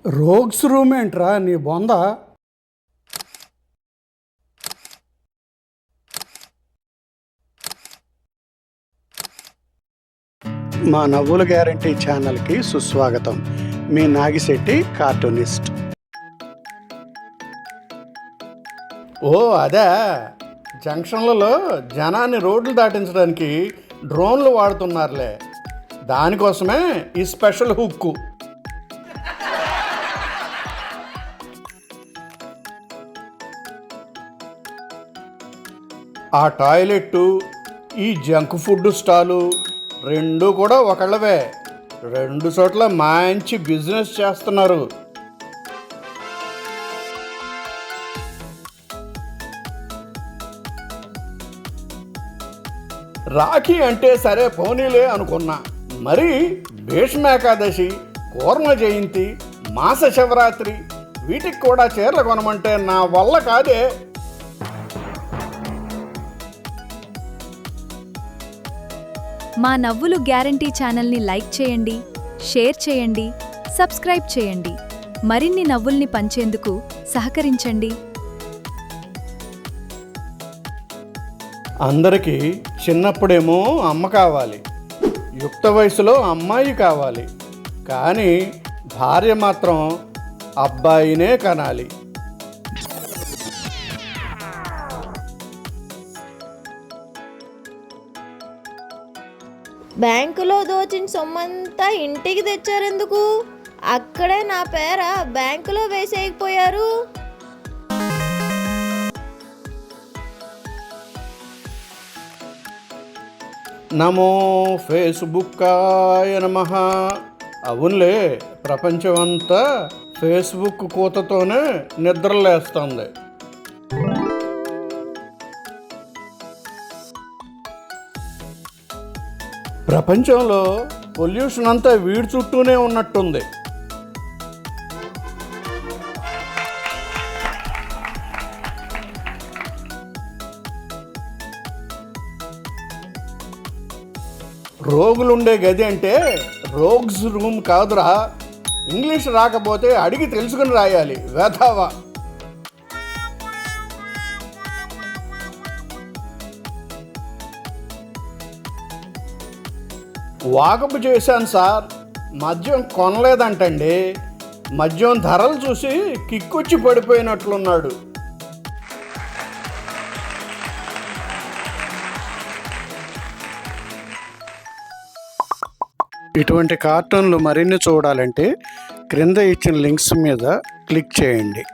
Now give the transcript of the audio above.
Rogues room ఏంట్రా నీ బొంద? మా నవ్వుల గ్యారంటీ ఛానల్కి సుస్వాగతం. మీ నాగిశెట్టి కార్టూనిస్ట్. ఓ అదే, జంక్షన్లలో జనాన్ని రోడ్లు దాటించడానికి డ్రోన్లు వాడుతున్నారులే. దానికోసమే ఈ స్పెషల్ హుక్కు. ఆ టాయిలెట్టు, ఈ జంక్ ఫుడ్ స్టాలు రెండు కూడా ఒకళ్ళవే. రెండు చోట్ల మంచి బిజినెస్ చేస్తున్నారు. రాఖీ అంటే సరే పోనీలే అనుకున్నా, మరి భీష్మ ఏకాదశి, కూర్మ జయంతి, మాస శివరాత్రి వీటికి కూడా చీరలు కొనమంటే నా వల్ల కాదే. మా నవ్వులు గ్యారంటీ ఛానల్ని లైక్ చేయండి, షేర్ చేయండి, సబ్స్క్రైబ్ చేయండి. మరిన్ని నవ్వుల్ని పంచేందుకు సహకరించండి. అందరికీ చిన్నప్పుడేమో అమ్మ కావాలి, యుక్త వయసులో అమ్మాయి కావాలి, కానీ భార్య మాత్రం అబ్బాయినే కనాలి. బ్యాంకులో దోచిన సొమ్మంతా ఇంటికి తెచ్చారెందుకు? అక్కడే నా పేర బ్యాంకులో వేసేయకపోయారు. నమో ఫేస్బుక్కాయ నమః. అవునులే, ప్రపంచమంతా ఫేస్బుక్ కూతతోనే నిద్రలేస్తుంది. ప్రపంచంలో పొల్యూషన్ అంతా వీడి చుట్టూనే ఉన్నట్టుంది. రోగులుండే గది అంటే రోగ్స్ రూమ్ కాదురా. ఇంగ్లీష్ రాకపోతే అడిగి తెలుసుకుని రాయాలి, వేధావా. వాకపు చేశాను సార్, మద్యం కొనలేదంటండి. మద్యం ధరలు చూసి కిక్కొచ్చి పడిపోయినట్లున్నాడు. ఇటువంటి కార్టూన్లు మరిన్ని చూడాలంటే క్రింద ఇచ్చిన లింక్స్ మీద క్లిక్ చేయండి.